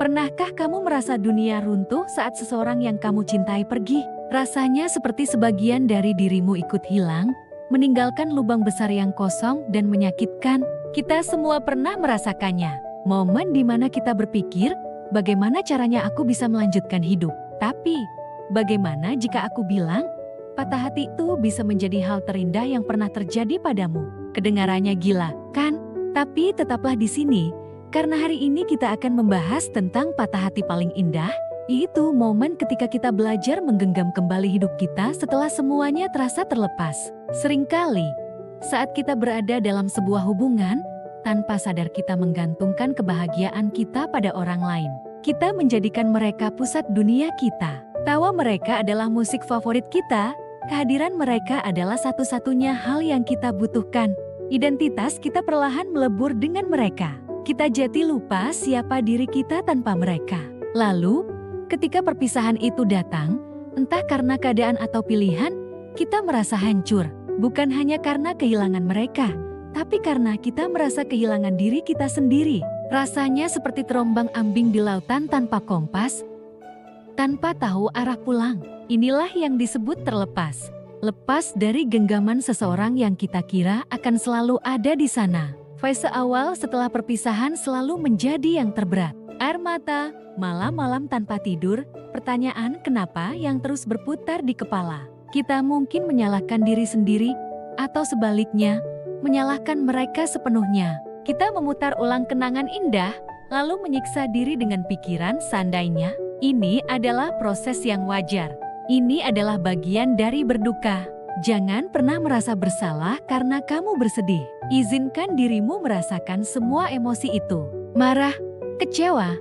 Pernahkah kamu merasa dunia runtuh saat seseorang yang kamu cintai pergi? Rasanya seperti sebagian dari dirimu ikut hilang, meninggalkan lubang besar yang kosong dan menyakitkan. Kita semua pernah merasakannya. Momen di mana kita berpikir, bagaimana caranya aku bisa melanjutkan hidup? Tapi, bagaimana jika aku bilang, patah hati itu bisa menjadi hal terindah yang pernah terjadi padamu? Kedengarannya gila, kan? Tapi tetaplah di sini, karena hari ini kita akan membahas tentang patah hati paling indah, yaitu momen ketika kita belajar menggenggam kembali hidup kita setelah semuanya terasa terlepas. Seringkali, saat kita berada dalam sebuah hubungan, tanpa sadar kita menggantungkan kebahagiaan kita pada orang lain. Kita menjadikan mereka pusat dunia kita. Tawa mereka adalah musik favorit kita, kehadiran mereka adalah satu-satunya hal yang kita butuhkan. Identitas kita perlahan melebur dengan mereka. Kita jadi lupa siapa diri kita tanpa mereka. Lalu, ketika perpisahan itu datang, entah karena keadaan atau pilihan, kita merasa hancur. Bukan hanya karena kehilangan mereka, tapi karena kita merasa kehilangan diri kita sendiri. Rasanya seperti terombang-ambing di lautan tanpa kompas, tanpa tahu arah pulang. Inilah yang disebut terlepas. Lepas dari genggaman seseorang yang kita kira akan selalu ada di sana. Fase awal setelah perpisahan selalu menjadi yang terberat. Air mata, malam-malam tanpa tidur, pertanyaan kenapa yang terus berputar di kepala. Kita mungkin menyalahkan diri sendiri, atau sebaliknya, menyalahkan mereka sepenuhnya. Kita memutar ulang kenangan indah, lalu menyiksa diri dengan pikiran seandainya. Ini adalah proses yang wajar. Ini adalah bagian dari berduka. Jangan pernah merasa bersalah karena kamu bersedih. Izinkan dirimu merasakan semua emosi itu. Marah, kecewa,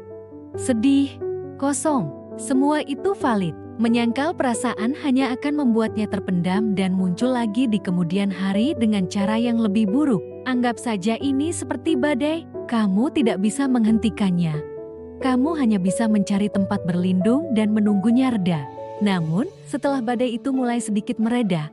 sedih, kosong. Semua itu valid. Menyangkal perasaan hanya akan membuatnya terpendam dan muncul lagi di kemudian hari dengan cara yang lebih buruk. Anggap saja ini seperti badai. Kamu tidak bisa menghentikannya. Kamu hanya bisa mencari tempat berlindung dan menunggunya reda. Namun, setelah badai itu mulai sedikit mereda,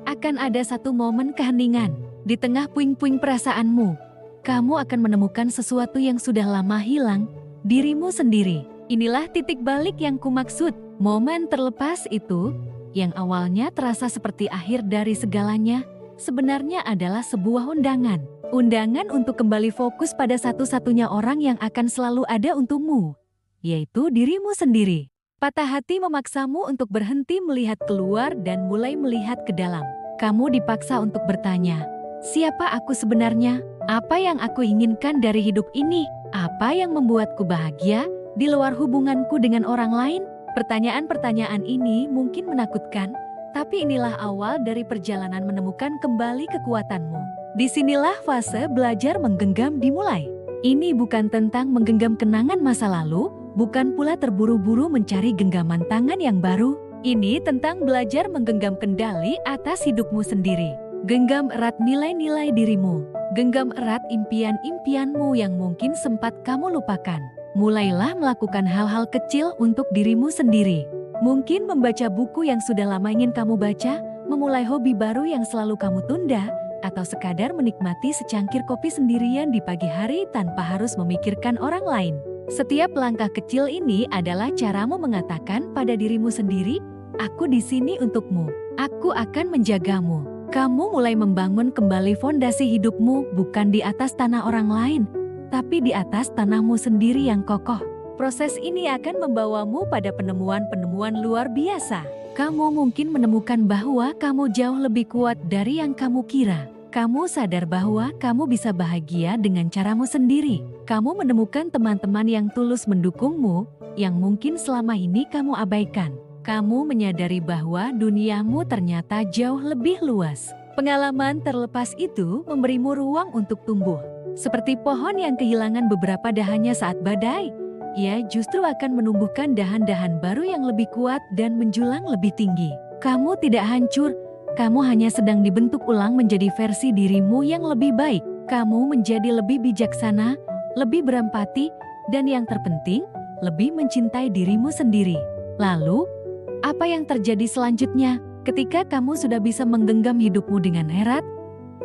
akan ada satu momen keheningan. Di tengah puing-puing perasaanmu, kamu akan menemukan sesuatu yang sudah lama hilang, dirimu sendiri. Inilah titik balik yang kumaksud. Momen terlepas itu, yang awalnya terasa seperti akhir dari segalanya, sebenarnya adalah sebuah undangan. Undangan untuk kembali fokus pada satu-satunya orang yang akan selalu ada untukmu, yaitu dirimu sendiri. Patah hati memaksamu untuk berhenti melihat keluar dan mulai melihat ke dalam. Kamu dipaksa untuk bertanya, siapa aku sebenarnya? Apa yang aku inginkan dari hidup ini? Apa yang membuatku bahagia di luar hubunganku dengan orang lain? Pertanyaan-pertanyaan ini mungkin menakutkan, tapi inilah awal dari perjalanan menemukan kembali kekuatanmu. Disinilah fase belajar menggenggam dimulai. Ini bukan tentang menggenggam kenangan masa lalu, bukan pula terburu-buru mencari genggaman tangan yang baru. Ini tentang belajar menggenggam kendali atas hidupmu sendiri. Genggam erat nilai-nilai dirimu. Genggam erat impian-impianmu yang mungkin sempat kamu lupakan. Mulailah melakukan hal-hal kecil untuk dirimu sendiri. Mungkin membaca buku yang sudah lama ingin kamu baca, memulai hobi baru yang selalu kamu tunda, atau sekadar menikmati secangkir kopi sendirian di pagi hari tanpa harus memikirkan orang lain. Setiap langkah kecil ini adalah caramu mengatakan pada dirimu sendiri, aku di sini untukmu. Aku akan menjagamu. Kamu mulai membangun kembali fondasi hidupmu bukan di atas tanah orang lain, tapi di atas tanahmu sendiri yang kokoh. Proses ini akan membawamu pada penemuan-penemuan luar biasa. Kamu mungkin menemukan bahwa kamu jauh lebih kuat dari yang kamu kira. Kamu sadar bahwa kamu bisa bahagia dengan caramu sendiri. Kamu menemukan teman-teman yang tulus mendukungmu, yang mungkin selama ini kamu abaikan. Kamu menyadari bahwa duniamu ternyata jauh lebih luas. Pengalaman terlepas itu memberimu ruang untuk tumbuh. Seperti pohon yang kehilangan beberapa dahannya saat badai, ia justru akan menumbuhkan dahan-dahan baru yang lebih kuat dan menjulang lebih tinggi. Kamu tidak hancur. Kamu hanya sedang dibentuk ulang menjadi versi dirimu yang lebih baik. Kamu menjadi lebih bijaksana, lebih berempati, dan yang terpenting, lebih mencintai dirimu sendiri. Lalu, apa yang terjadi selanjutnya? Ketika kamu sudah bisa menggenggam hidupmu dengan erat,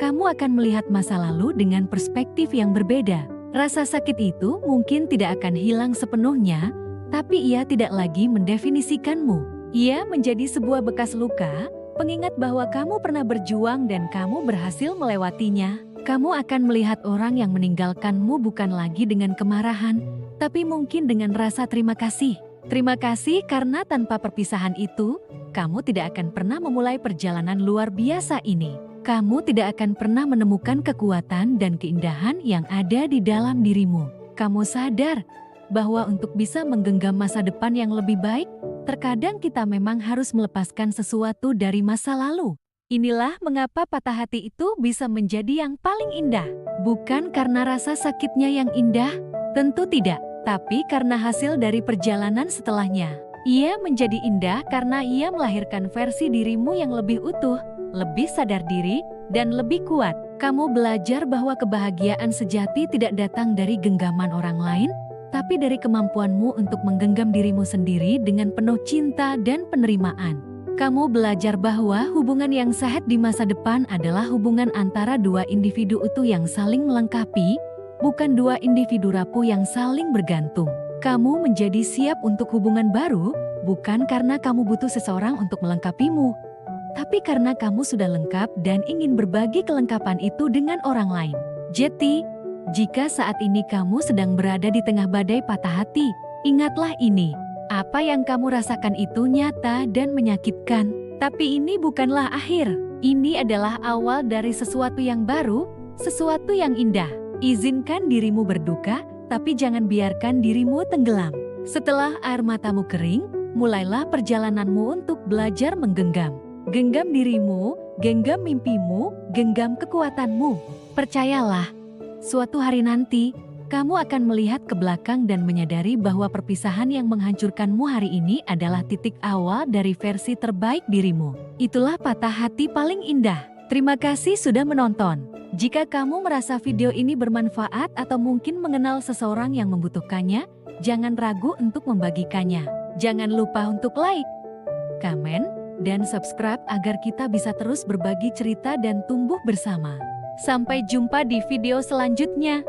kamu akan melihat masa lalu dengan perspektif yang berbeda. Rasa sakit itu mungkin tidak akan hilang sepenuhnya, tapi ia tidak lagi mendefinisikanmu. Ia menjadi sebuah bekas luka, pengingat bahwa kamu pernah berjuang dan kamu berhasil melewatinya. Kamu akan melihat orang yang meninggalkanmu bukan lagi dengan kemarahan, tapi mungkin dengan rasa terima kasih. Terima kasih karena tanpa perpisahan itu, kamu tidak akan pernah memulai perjalanan luar biasa ini. Kamu tidak akan pernah menemukan kekuatan dan keindahan yang ada di dalam dirimu. Kamu sadar bahwa untuk bisa menggenggam masa depan yang lebih baik, terkadang kita memang harus melepaskan sesuatu dari masa lalu. Inilah mengapa patah hati itu bisa menjadi yang paling indah. Bukan karena rasa sakitnya yang indah, tentu tidak. Tapi karena hasil dari perjalanan setelahnya. Ia menjadi indah karena ia melahirkan versi dirimu yang lebih utuh, lebih sadar diri, dan lebih kuat. Kamu belajar bahwa kebahagiaan sejati tidak datang dari genggaman orang lain, tapi dari kemampuanmu untuk menggenggam dirimu sendiri dengan penuh cinta dan penerimaan. Kamu belajar bahwa hubungan yang sehat di masa depan adalah hubungan antara dua individu utuh yang saling melengkapi, bukan dua individu rapuh yang saling bergantung. Kamu menjadi siap untuk hubungan baru, bukan karena kamu butuh seseorang untuk melengkapimu, tapi karena kamu sudah lengkap dan ingin berbagi kelengkapan itu dengan orang lain. Jadi, jika saat ini kamu sedang berada di tengah badai patah hati, ingatlah ini. Apa yang kamu rasakan itu nyata dan menyakitkan. Tapi ini bukanlah akhir. Ini adalah awal dari sesuatu yang baru, sesuatu yang indah. Izinkan dirimu berduka, tapi jangan biarkan dirimu tenggelam. Setelah air matamu kering, mulailah perjalananmu untuk belajar menggenggam. Genggam dirimu, genggam mimpimu, genggam kekuatanmu. Percayalah, suatu hari nanti, kamu akan melihat ke belakang dan menyadari bahwa perpisahan yang menghancurkanmu hari ini adalah titik awal dari versi terbaik dirimu. Itulah patah hati paling indah. Terima kasih sudah menonton. Jika kamu merasa video ini bermanfaat atau mungkin mengenal seseorang yang membutuhkannya, jangan ragu untuk membagikannya. Jangan lupa untuk like, komen, dan subscribe agar kita bisa terus berbagi cerita dan tumbuh bersama. Sampai jumpa di video selanjutnya.